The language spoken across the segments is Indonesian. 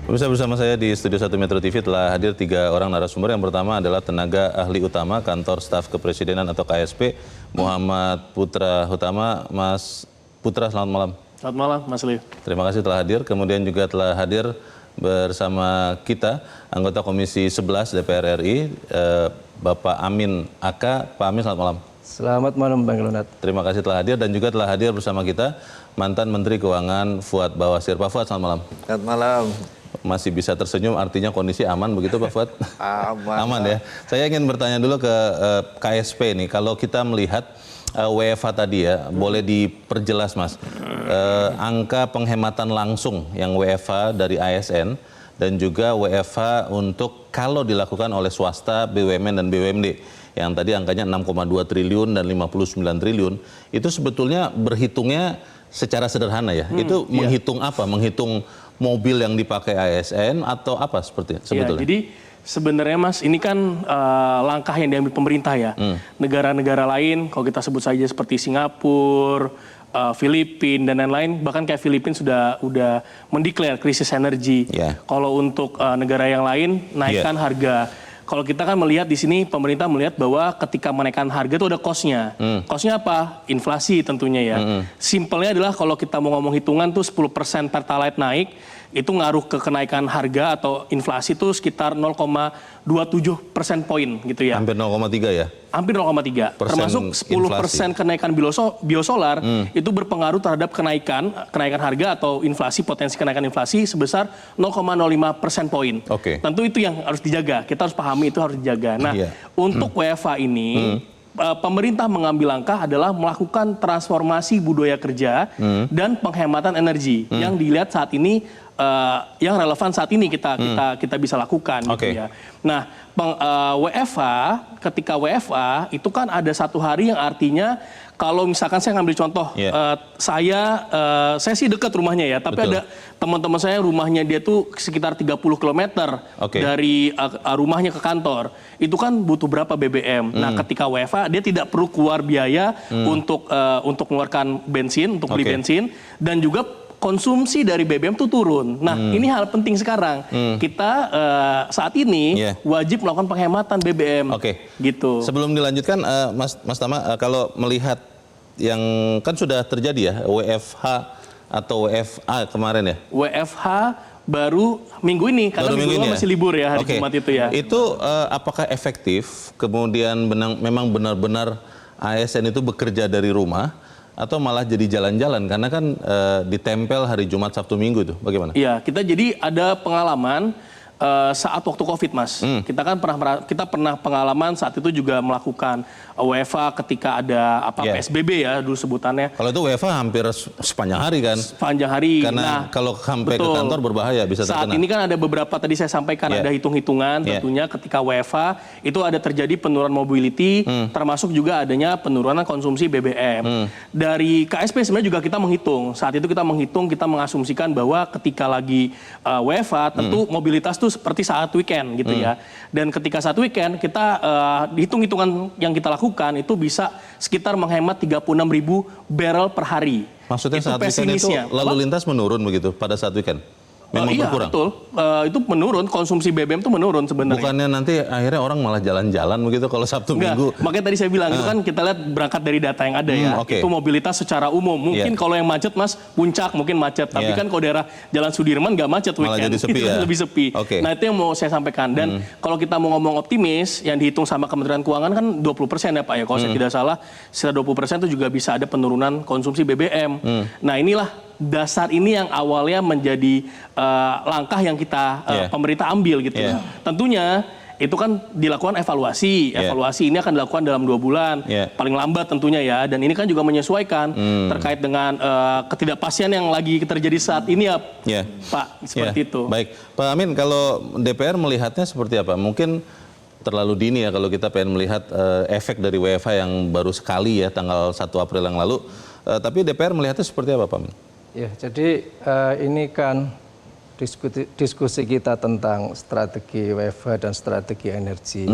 Pemirsa, bersama saya di Studio 1 Metro TV telah hadir 3 orang narasumber. Yang pertama adalah tenaga ahli utama Kantor Staf Kepresidenan atau KSP, Muhammad Putra Hutama. Mas Putra, selamat malam. Selamat malam, Mas Liu. Terima kasih telah hadir. Kemudian juga telah hadir bersama kita anggota Komisi 11 DPR RI, Bapak Amin Aka. Pak Amin, selamat malam. Selamat malam, Bang Lunat. Terima kasih telah hadir, dan juga telah hadir bersama kita mantan Menteri Keuangan Fuad Bawazir. Pak Fuad, selamat malam. Selamat malam. Masih bisa tersenyum, artinya kondisi aman begitu Pak Fuad? Aman. Aman ya. Saya ingin bertanya dulu ke KSP nih. Kalau kita melihat WFH tadi ya, boleh diperjelas Mas, angka penghematan langsung yang WFH dari ASN dan juga WFH untuk kalau dilakukan oleh swasta, BUMN dan BUMD yang tadi angkanya 6,2 triliun dan 59 triliun, itu sebetulnya berhitungnya secara sederhana ya. Itu menghitung apa? Menghitung mobil yang dipakai ASN atau apa seperti sebetulnya? Ya, jadi sebenarnya Mas, ini kan langkah yang diambil pemerintah ya. Negara-negara lain, kalau kita sebut saja seperti Singapura, Filipina dan lain-lain, bahkan kayak Filipina sudah mendeklar krisis energi. Kalau untuk negara yang lain naikkan harga. Kalau kita kan melihat di sini, pemerintah melihat bahwa ketika menaikkan harga itu ada cost-nya. Cost-nya apa? Inflasi tentunya ya. Simpelnya adalah kalau kita mau ngomong hitungan tuh 10% Pertalite naik, itu ngaruh ke kenaikan harga atau inflasi itu sekitar 0,27% poin gitu ya. Hampir 0,3 ya? Hampir 0,3. Termasuk 10% kenaikan biosolar itu berpengaruh terhadap kenaikan harga atau inflasi, potensi kenaikan inflasi sebesar 0,05% poin. Tentu itu yang harus dijaga. Kita harus pahami itu harus dijaga. Nah, untuk WFH ini pemerintah mengambil langkah adalah melakukan transformasi budaya kerja dan penghematan energi yang dilihat saat ini yang relevan saat ini kita bisa lakukan gitu ya. Nah, WFH, ketika WFH itu kan ada 1 hari yang artinya kalau misalkan saya ngambil contoh, saya sih dekat rumahnya ya, tapi ada teman-teman saya rumahnya dia tuh sekitar 30 km dari rumahnya ke kantor. Itu kan butuh berapa BBM. Nah, ketika WFH dia tidak perlu keluar biaya untuk mengeluarkan bensin, untuk beli bensin, dan juga konsumsi dari BBM itu turun. Nah, ini hal penting sekarang. Kita saat ini wajib melakukan penghematan BBM. Gitu. Sebelum dilanjutkan, Mas Tama, kalau melihat yang kan sudah terjadi ya, WFH atau WFA kemarin ya? WFH baru minggu ini, karena minggu ini masih libur ya, hari Jumat itu ya. Itu apakah efektif, kemudian memang benar-benar ASN itu bekerja dari rumah, atau malah jadi jalan-jalan karena kan ditempel hari Jumat, Sabtu, Minggu itu bagaimana? Iya, kita jadi ada pengalaman saat waktu Covid, Mas. Kita pernah pengalaman saat itu juga melakukan WFH ketika ada PSBB ya dulu sebutannya. Kalau itu WFH hampir sepanjang hari kan? Sepanjang hari. Karena kalau sampai ke kantor berbahaya bisa terkena. Saat ini kan ada beberapa tadi saya sampaikan ada hitung-hitungan tentunya ketika WFH itu ada terjadi penurunan mobility, termasuk juga adanya penurunan konsumsi BBM. Dari KSP sebenarnya juga kita menghitung. Saat itu kita mengasumsikan bahwa ketika lagi WFH tentu mobilitas itu seperti saat weekend gitu ya. Dan ketika saat weekend kita hitung-hitungan yang kita lakukan itu bisa sekitar menghemat 36.000 barrel per hari. Maksudnya itu saat weekend itu lalu lintas menurun begitu pada saat weekend? Memang berkurang? Betul. Itu menurun, konsumsi BBM itu menurun sebenarnya. Bukannya nanti akhirnya orang malah jalan-jalan begitu kalau Sabtu Minggu? Makanya tadi saya bilang, itu kan kita lihat berangkat dari data yang ada ya. Itu mobilitas secara umum. Mungkin kalau yang macet Mas, puncak mungkin macet. Tapi kan kalau daerah Jalan Sudirman nggak macet weekend. Malah jadi sepi itu ya? lebih sepi. Nah itu yang mau saya sampaikan. Dan kalau kita mau ngomong optimis, yang dihitung sama Kementerian Keuangan kan 20% ya Pak ya. Kalau saya tidak salah, sekitar 20% itu juga bisa ada penurunan konsumsi BBM. Nah inilah dasar ini yang awalnya menjadi langkah yang kita pemerintah ambil gitu. Tentunya itu kan dilakukan evaluasi. Evaluasi ini akan dilakukan dalam 2 bulan, paling lambat tentunya ya. Dan ini kan juga menyesuaikan terkait dengan ketidakpastian yang lagi terjadi saat ini ya, Pak. Seperti itu. Baik, Pak Amin, kalau DPR melihatnya seperti apa? Mungkin terlalu dini ya kalau kita pengen melihat efek dari WFH yang baru sekali ya tanggal 1 April yang lalu. Tapi DPR melihatnya seperti apa, Pak Amin? Ya, jadi ini kan diskusi kita tentang strategi WFH dan strategi energi.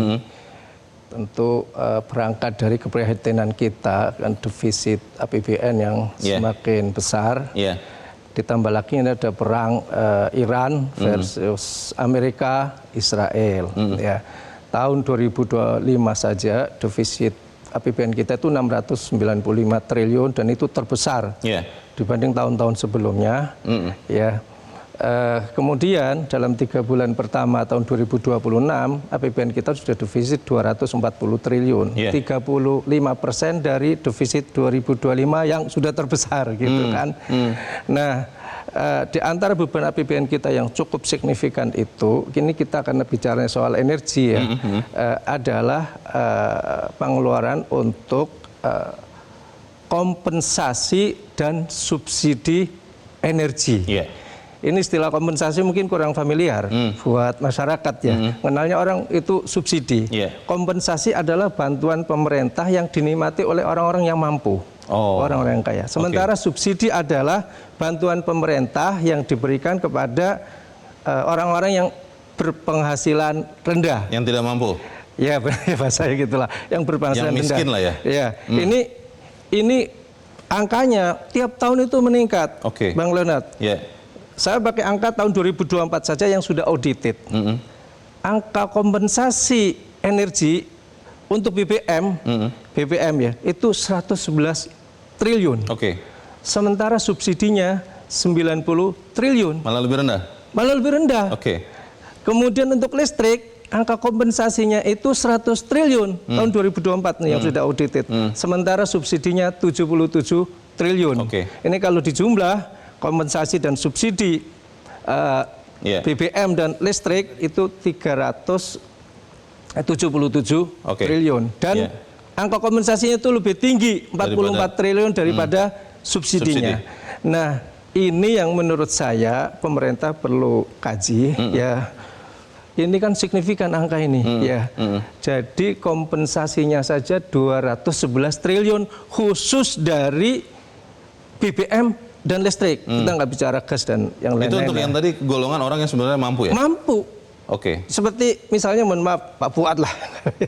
Tentu berangkat dari keprihatinan kita kan defisit APBN yang semakin besar. Ditambah lagi ini ada perang Iran versus Amerika, Israel. Ya. Tahun 2025 saja defisit APBN kita itu 695 triliun dan itu terbesar dibanding tahun-tahun sebelumnya. Ya. Kemudian dalam 3 bulan pertama tahun 2026 APBN kita sudah defisit 240 triliun, 35% dari defisit 2025 yang sudah terbesar gitu kan. Nah, di antara beban APBN kita yang cukup signifikan itu, kini kita akan bicara soal energi ya, adalah pengeluaran untuk kompensasi dan subsidi energi. Ini istilah kompensasi mungkin kurang familiar buat masyarakat ya. Kenalnya orang itu subsidi. Kompensasi adalah bantuan pemerintah yang dinikmati oleh orang-orang yang mampu, orang-orang yang kaya. Sementara subsidi adalah bantuan pemerintah yang diberikan kepada orang-orang yang berpenghasilan rendah. Yang tidak mampu. Ya, bahasanya gitulah. Yang berpenghasilan rendah. Yang miskin lah ya. Ya, ini angkanya tiap tahun itu meningkat, Bang Leonard. Saya pakai angka tahun 2024 saja yang sudah audited. Angka kompensasi energi untuk BBM, ya, itu 111 triliun. Sementara subsidinya 90 triliun. Malah lebih rendah? Malah lebih rendah. Kemudian untuk listrik, angka kompensasinya itu 100 triliun tahun 2024 nih yang sudah audited. Sementara subsidinya 77 triliun. Ini kalau dijumlah, kompensasi dan subsidi BBM dan listrik itu 377 triliun. Dan angka kompensasinya itu lebih tinggi, 44 triliun daripada subsidinya. Nah, ini yang menurut saya pemerintah perlu kaji ya. Ini kan signifikan angka ini ya. Jadi kompensasinya saja 211 triliun khusus dari BBM dan listrik. Kita nggak bicara gas dan yang lain-lain. Itu untuk yang tadi golongan orang yang sebenarnya mampu ya? Mampu. Seperti misalnya mohon maaf Pak Fuad lah.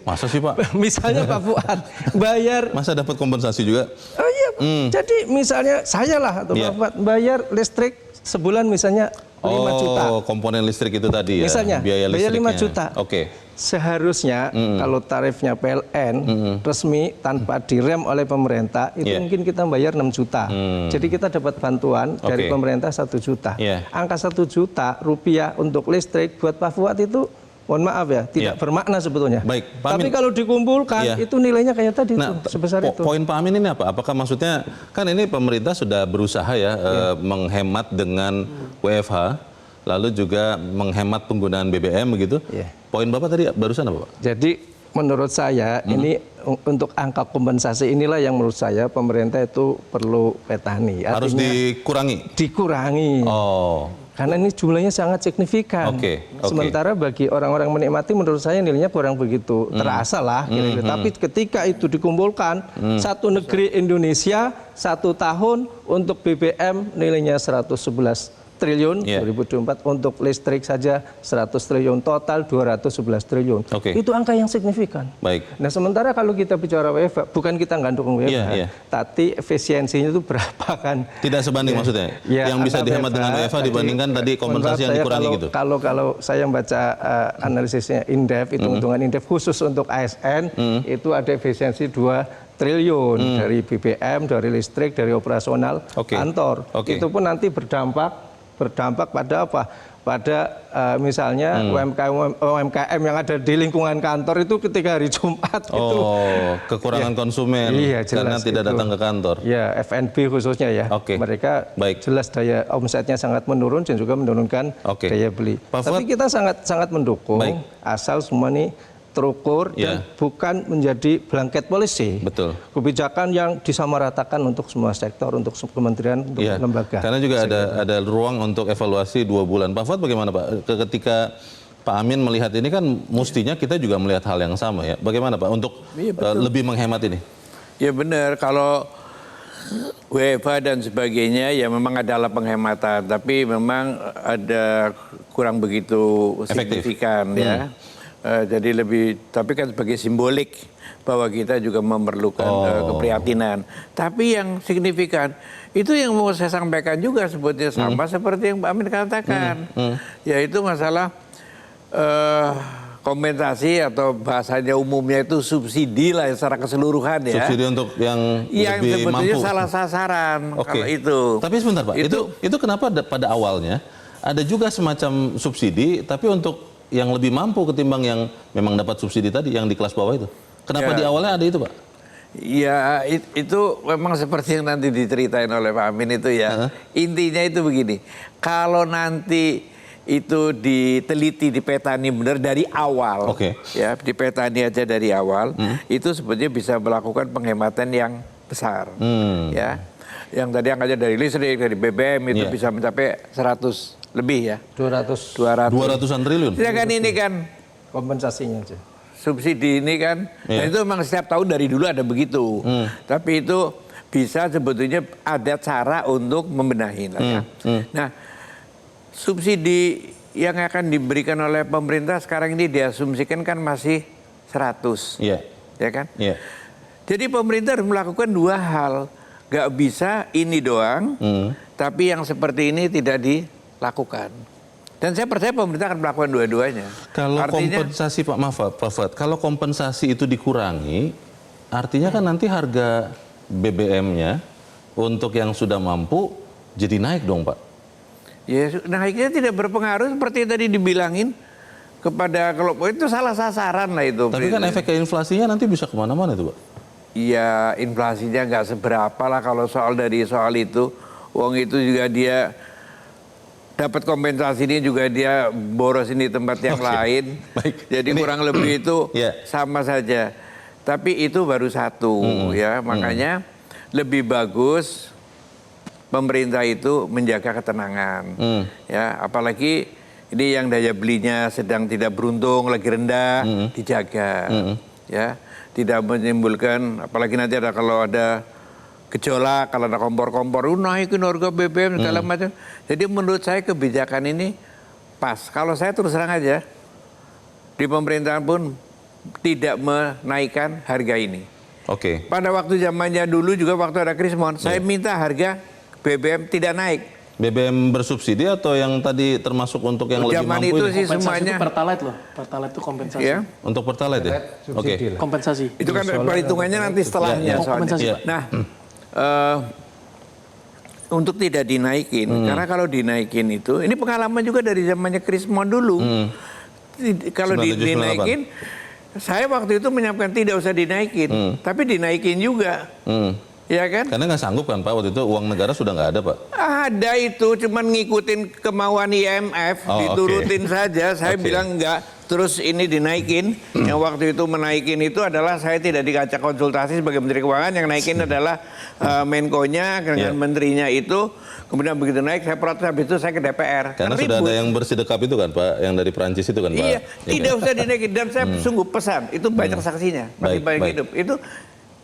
Masa sih Pak? Misalnya Pak Fuad bayar. Masa dapat kompensasi juga? Oh iya. Jadi misalnya saya lah atau Pak Fuad bayar listrik sebulan misalnya 5 juta. Komponen listrik itu tadi ya? Misalnya biaya bayar listriknya. 5 juta. Seharusnya kalau tarifnya PLN resmi tanpa direm oleh pemerintah itu mungkin kita bayar 6 juta. Jadi kita dapat bantuan dari pemerintah 1 juta. Angka 1 juta rupiah untuk listrik buat Pak Fuad itu mohon maaf ya tidak bermakna sebetulnya. Tapi kalau dikumpulkan itu nilainya kayak tadi sebesar itu. Poin Pak Amin ini apa? Apakah maksudnya kan ini pemerintah sudah berusaha ya menghemat dengan WFH, lalu juga menghemat penggunaan BBM begitu. Poin Bapak tadi barusan apa Pak? Jadi menurut saya ini untuk angka kompensasi inilah yang menurut saya pemerintah itu perlu petani. Harus dikurangi? Dikurangi. Karena ini jumlahnya sangat signifikan. Sementara bagi orang-orang menikmati menurut saya nilainya kurang begitu terasa lah. Tapi ketika itu dikumpulkan, satu negeri Indonesia 1 tahun untuk BBM nilainya 111 triliun 2024, untuk listrik saja 100 triliun, total 211 triliun. Itu angka yang signifikan. Nah, sementara kalau kita bicara WFH, bukan kita nggak dukung WFH, tapi efisiensinya itu berapa kan? Tidak sebanding maksudnya? Yang bisa dihemat dengan WFH dibandingkan tadi kompensasi yang dikurangi gitu? Kalau saya baca analisisnya Indef, hitung-hitungan Indef khusus untuk ASN, itu ada efisiensi 2 triliun dari BBM, dari listrik, dari operasional kantor. Itu pun nanti berdampak pada apa? Pada misalnya UMKM yang ada di lingkungan kantor itu ketika hari Jumat itu kekurangan konsumen karena tidak datang ke kantor. Ya, F&B khususnya ya. Mereka jelas daya omsetnya sangat menurun dan juga menurunkan daya beli. Tapi kita sangat mendukung asal semua ini terukur dan bukan menjadi blanket policy. Kebijakan yang disamaratakan untuk semua sektor, untuk kementerian, untuk lembaga. Karena juga ada ruang untuk evaluasi 2 bulan. Pak Fuad bagaimana Pak? Ketika Pak Amin melihat ini kan mestinya kita juga melihat hal yang sama ya. Bagaimana Pak untuk lebih menghemat ini? Ya benar, kalau WFH dan sebagainya ya memang adalah penghematan, tapi memang ada kurang begitu signifikan ya. Jadi lebih, tapi kan sebagai simbolik bahwa kita juga memerlukan keprihatinan. Tapi yang signifikan itu yang mau saya sampaikan juga sebetulnya sama seperti yang Pak Amin katakan, yaitu masalah kompensasi atau bahasanya umumnya itu subsidi lah secara keseluruhan ya. Subsidi untuk yang lebih sebetulnya mampu. salah sasaran kalau itu. Tapi sebentar Pak, itu kenapa pada awalnya ada juga semacam subsidi, tapi untuk yang lebih mampu ketimbang yang memang dapat subsidi tadi, yang di kelas bawah itu. Kenapa di awalnya ada itu Pak? Ya itu memang seperti yang nanti diceritain oleh Pak Amin itu ya. Intinya itu begini, kalau nanti itu diteliti, dipetani benar dari awal, ya dipetani aja dari awal, itu sebetulnya bisa melakukan penghematan yang besar, ya. Yang tadi angkanya dari listrik, dari BBM itu bisa mencapai 100 lebih ya. 200-an triliun. Ya kan ini kan kompensasinya aja. Subsidi ini kan, nah itu memang setiap tahun dari dulu ada begitu. Tapi itu bisa sebetulnya ada cara untuk membenahi. Nah, subsidi yang akan diberikan oleh pemerintah sekarang ini diasumsikan kan masih 100, ya kan? Jadi pemerintah harus melakukan dua hal, nggak bisa ini doang, tapi yang seperti ini tidak dilakukan. Dan saya percaya pemerintah akan melakukan dua-duanya. Kalau kompensasi Pak Fuad, kalau kompensasi itu dikurangi, artinya kan nanti harga BBM-nya untuk yang sudah mampu jadi naik dong Pak. Ya, naiknya tidak berpengaruh seperti tadi dibilangin kepada kelompok itu salah sasaran lah itu. Tapi kan efek ke inflasinya nanti bisa kemana-mana itu Pak. Iya, inflasinya nggak seberapa lah kalau soal itu. Uang itu juga dia dapat kompensasi ini juga dia boros ini tempat yang lain. Baik. Jadi kurang lebih itu sama saja. Tapi itu baru satu ya, makanya lebih bagus pemerintah itu menjaga ketenangan. Ya, apalagi ini yang daya belinya sedang tidak beruntung, lagi rendah, dijaga. Ya, tidak menimbulkan, apalagi nanti kalau ada gejolak, kalau ada kompor-kompor, naikin harga BBM segala macam. Jadi menurut saya kebijakan ini pas. Kalau saya terus terang aja, di pemerintahan pun tidak menaikkan harga ini. Pada waktu zamannya dulu juga waktu ada Krismon, saya minta harga BBM tidak naik. BBM bersubsidi atau yang tadi termasuk untuk yang lebih zaman mampu itu ini? sih Kompensasi semuanya. Itu Pertalite loh, Pertalite itu kompensasi. Ya? Untuk Pertalite ya? Kompensasi. Itu kan perhitungannya nanti setelahnya soalnya. Nah, untuk tidak dinaikin, karena kalau dinaikin itu, ini pengalaman juga dari zamannya Krismon dulu. Kalau dinaikin, saya waktu itu menyiapkan tidak usah dinaikin, tapi dinaikin juga. Ya kan? Karena nggak sanggup kan Pak, waktu itu uang negara sudah nggak ada Pak. Ada itu, cuman ngikutin kemauan IMF, diturutin saja. Saya bilang enggak, terus ini dinaikin. Yang waktu itu menaikin itu adalah saya tidak dikajak konsultasi sebagai Menteri Keuangan, yang naikin adalah Menko-nya dengan menterinya itu. Kemudian begitu naik, saya protes, habis itu saya ke DPR. Karena sudah ada yang bersidekap itu kan Pak, yang dari Perancis itu kan Pak. Iya, tidak usah dinaikin. Dan saya sungguh pesan, itu banyak saksinya, masih banyak hidup. Itu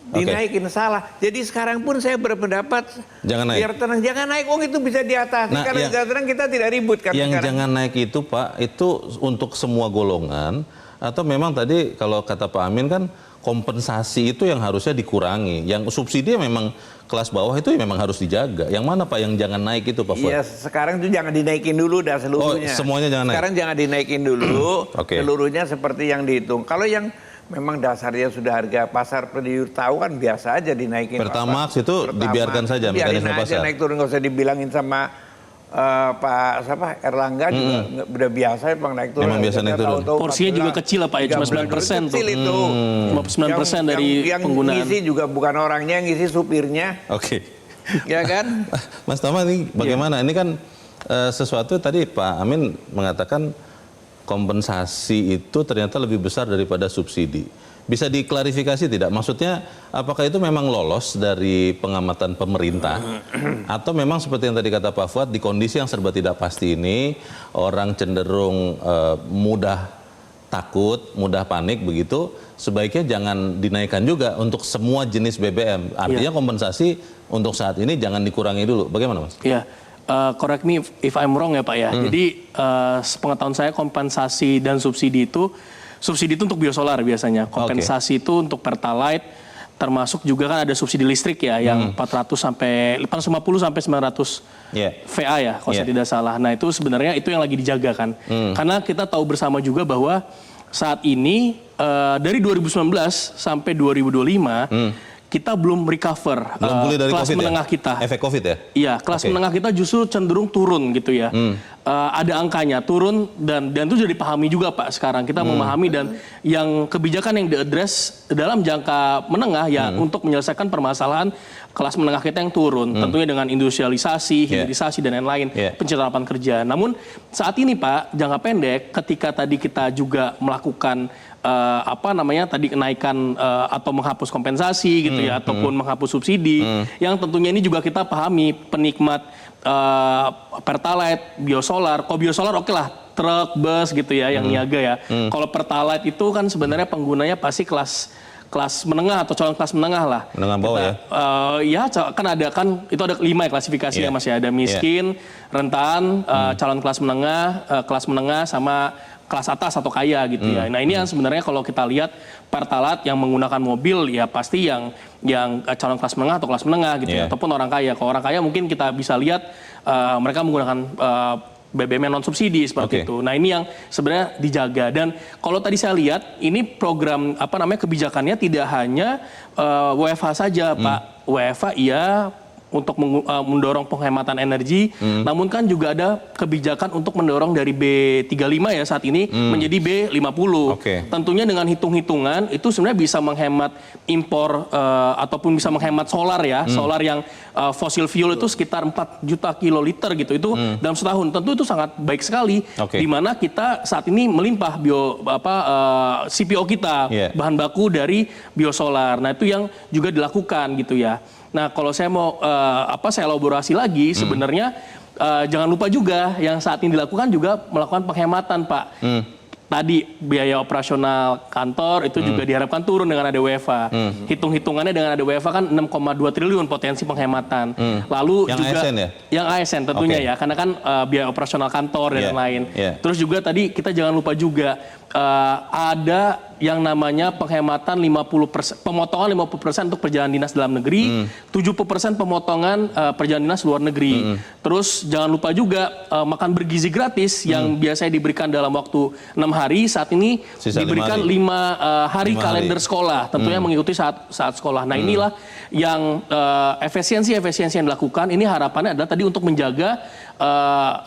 dinaikin salah. Jadi sekarang pun saya berpendapat jangan naik. Biar tenang, jangan naik. Itu bisa diatasi. Nah, karena tenang kita tidak ribut kan. Yang sekarang. jangan naik itu Pak, itu untuk semua golongan atau memang tadi kalau kata Pak Amin kan kompensasi itu yang harusnya dikurangi. Yang subsidi memang kelas bawah itu memang harus dijaga. Yang mana Pak yang jangan naik itu Pak Fuad? Iya, sekarang itu jangan dinaikin dulu dah seluruhnya. Semuanya jangan naik. Sekarang jangan dinaikin dulu. Seluruhnya seperti yang dihitung. Kalau yang memang dasarnya sudah harga pasar penduduk tahu kan biasa aja dinaikin. Pertamax itu dibiarkan saja mekanisme pasar. Naik turun, nggak usah dibilangin sama Pak Erlangga juga udah biasa Bang naik turun. Memang biasa naik turun. Porsinya juga kecil lah Pak ya, cuma 9% tuh. Kecil itu. 9% dari penggunaan. Yang ngisi juga bukan orangnya, yang ngisi supirnya. Ya kan? Mas Tama ini bagaimana? Ini kan sesuatu tadi Pak Amin mengatakan kompensasi itu ternyata lebih besar daripada subsidi. Bisa diklarifikasi tidak? Maksudnya apakah itu memang lolos dari pengamatan pemerintah atau memang seperti yang tadi kata Pak Fuad, di kondisi yang serba tidak pasti ini orang cenderung mudah takut, mudah panik begitu, sebaiknya jangan dinaikkan juga untuk semua jenis BBM. Artinya kompensasi untuk saat ini jangan dikurangi dulu. Bagaimana Mas? Iya. Correct me if I'm wrong ya Pak ya. Jadi sepengetahuan saya kompensasi dan subsidi itu subsidi itu untuk biosolar biasanya. Kompensasi itu untuk Pertalite, termasuk juga kan ada subsidi listrik ya yang 450 sampai 900 VA ya kalau saya tidak salah. Nah itu sebenarnya itu yang lagi dijaga kan. Karena kita tahu bersama juga bahwa saat ini dari 2019 sampai 2025 kita belum recover dari kelas COVID menengah ya? kita. Efek COVID ya? Iya, kelas menengah kita justru cenderung turun gitu ya. Ada angkanya turun dan itu sudah dipahami juga Pak sekarang. Kita memahami dan yang kebijakan yang diadres dalam jangka menengah ya untuk menyelesaikan permasalahan kelas menengah kita yang turun. Tentunya dengan industrialisasi, hilirisasi dan lain-lain, penciptaan lapangan kerja. Namun saat ini Pak, jangka pendek ketika tadi kita juga melakukan tadi kenaikan atau menghapus kompensasi gitu ya ataupun menghapus subsidi yang tentunya ini juga kita pahami penikmat Pertalite, biosolar. Kalau biosolar oke lah truk, bus gitu ya yang niaga ya. Kalau Pertalite itu kan sebenarnya penggunanya pasti kelas menengah atau calon kelas menengah lah. Menengah bawah ya? Kan itu ada 5 ya klasifikasinya masih ada miskin, rentan, calon kelas menengah sama kelas atas atau kaya gitu ya. Nah ini yang sebenarnya kalau kita lihat Pertalite yang menggunakan mobil ya pasti yang calon kelas menengah atau kelas menengah gitu ya. Ataupun orang kaya. Kalau orang kaya mungkin kita bisa lihat mereka menggunakan BBM non subsidi seperti itu. Nah ini yang sebenarnya dijaga dan kalau tadi saya lihat ini program kebijakannya tidak hanya WFH saja Pak. WFH iya untuk mendorong penghematan energi, namun kan juga ada kebijakan untuk mendorong dari B35 ya saat ini menjadi B50. Tentunya dengan hitung-hitungan itu sebenarnya bisa menghemat impor ataupun bisa menghemat solar ya, solar yang fossil fuel itu sekitar 4 juta kiloliter gitu itu dalam setahun. Tentu itu sangat baik sekali, di mana kita saat ini melimpah CPO kita bahan baku dari biosolar. Nah itu yang juga dilakukan gitu ya. Nah, kalau saya mau saya elaborasi lagi, sebenarnya jangan lupa juga yang saat ini dilakukan juga melakukan penghematan, Pak. Tadi biaya operasional kantor itu juga diharapkan turun dengan ada WFH. Hitung-hitungannya dengan ada WFH kan 6,2 triliun potensi penghematan. Lalu yang juga ASN ya? Yang ASN tentunya ya, karena kan biaya operasional kantor dan lain. Terus juga tadi kita jangan lupa juga ada yang namanya penghematan 50%, pemotongan 50% untuk perjalanan dinas dalam negeri, 70% pemotongan perjalanan dinas luar negeri. Terus jangan lupa juga makan bergizi gratis yang biasanya diberikan dalam waktu 6 hari, saat ini diberikan 5 hari kalender sekolah, tentunya mengikuti saat sekolah. Nah inilah yang efisiensi yang dilakukan, ini harapannya adalah tadi untuk menjaga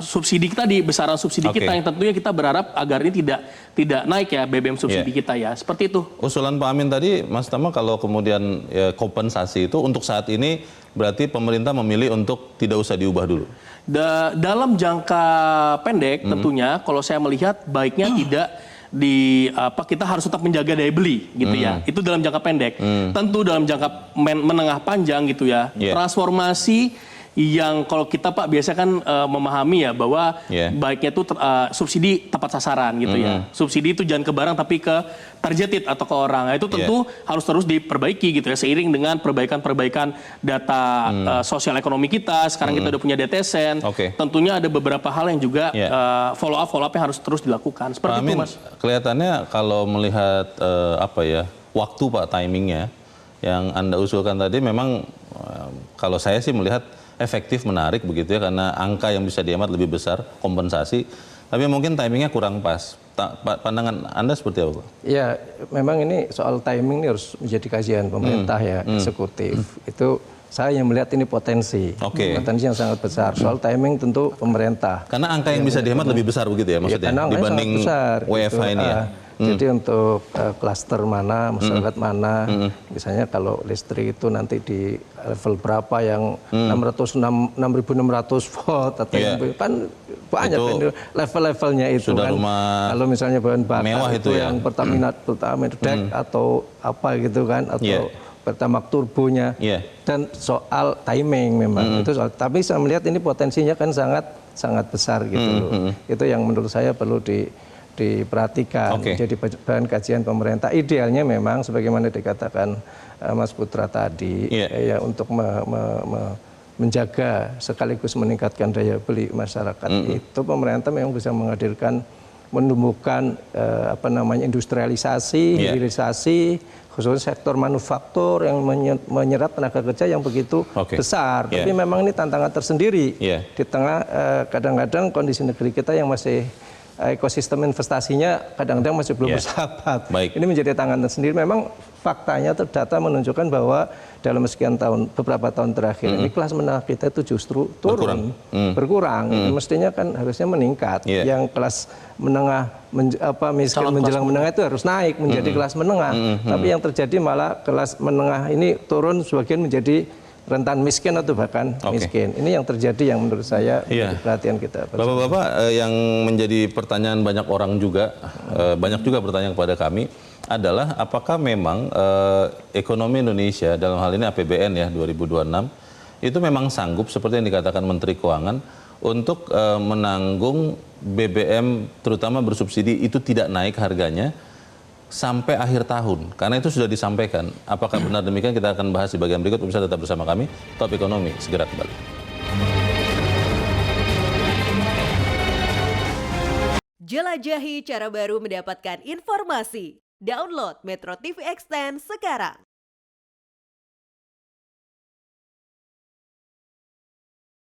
subsidi kita di besaran subsidi kita yang tentunya kita berharap agar ini tidak naik ya BBM subsidi kita ya, seperti itu. Usulan Pak Amin tadi, Mas Tama, kalau kemudian kompensasi itu untuk saat ini berarti pemerintah memilih untuk tidak usah diubah dulu? Dalam jangka pendek tentunya, kalau saya melihat baiknya tidak kita harus tetap menjaga daya beli gitu ya. Itu dalam jangka pendek. Tentu dalam jangka menengah panjang gitu ya. Transformasi yang kalau kita Pak biasa kan memahami ya bahwa baiknya itu subsidi tepat sasaran gitu ya. Subsidi itu jangan ke barang tapi ke targeted atau ke orang. Nah, itu tentu harus terus diperbaiki gitu ya seiring dengan perbaikan data sosial ekonomi kita. Sekarang kita udah punya DTSen. Tentunya ada beberapa hal yang juga follow up yang harus terus dilakukan. Seperti Pak Amin, itu Mas. Kelihatannya kalau melihat waktu Pak timingnya yang Anda usulkan tadi memang kalau saya sih melihat efektif, menarik begitu ya, karena angka yang bisa dihemat lebih besar, kompensasi, tapi mungkin timingnya kurang pas. Pandangan Anda seperti apa, Pak? Ya, memang ini soal timing ini harus menjadi kajian pemerintah ya, eksekutif. Itu saya yang melihat ini potensi yang sangat besar. Soal timing tentu pemerintah. Karena angka yang bisa dihemat lebih besar begitu ya maksudnya, dibanding WFH ini ya? Jadi untuk klaster mana, masyarakat mana, misalnya kalau listrik itu nanti di level berapa yang 6.600 volt atau kan banyak level-levelnya itu kan. Kalau misalnya bahan bakar itu yang Pertamina DEC atau apa gitu kan, atau Pertamax turbonya. Dan soal timing memang itu soal. Tapi saya melihat ini potensinya kan sangat besar gitu. Itu yang menurut saya perlu diperhatikan, jadi bahan kajian pemerintah. Idealnya memang sebagaimana dikatakan Mas Putra tadi, ya untuk menjaga sekaligus meningkatkan daya beli masyarakat, itu pemerintah memang bisa menghadirkan menumbuhkan industrialisasi, hilirisasi, khususnya sektor manufaktur yang menyerap tenaga kerja yang begitu besar. Tapi memang ini tantangan tersendiri di tengah kadang-kadang kondisi negeri kita yang masih ekosistem investasinya kadang-kadang masih belum bersahabat. Ini menjadi tantangan tersendiri. Memang faktanya data menunjukkan bahwa dalam sekian tahun, beberapa tahun terakhir ini kelas menengah kita itu justru turun, berkurang. Mestinya kan harusnya meningkat. Yang kelas menengah miskin menjelang menengah itu harus naik menjadi kelas menengah. Tapi yang terjadi malah kelas menengah ini turun sebagian menjadi rentan miskin atau bahkan miskin. Ini yang terjadi yang menurut saya menjadi perhatian kita. Bapak-bapak, yang menjadi pertanyaan banyak orang juga, banyak juga pertanyaan kepada kami adalah apakah memang ekonomi Indonesia dalam hal ini APBN ya 2026 itu memang sanggup seperti yang dikatakan Menteri Keuangan untuk menanggung BBM terutama bersubsidi itu tidak naik harganya sampai akhir tahun, karena itu sudah disampaikan. Apakah benar demikian? Kita akan bahas di bagian berikut. Pemirsa tetap bersama kami. Top Ekonomi segera kembali. Jelajahi cara baru mendapatkan informasi. Download Metro TV Extend sekarang.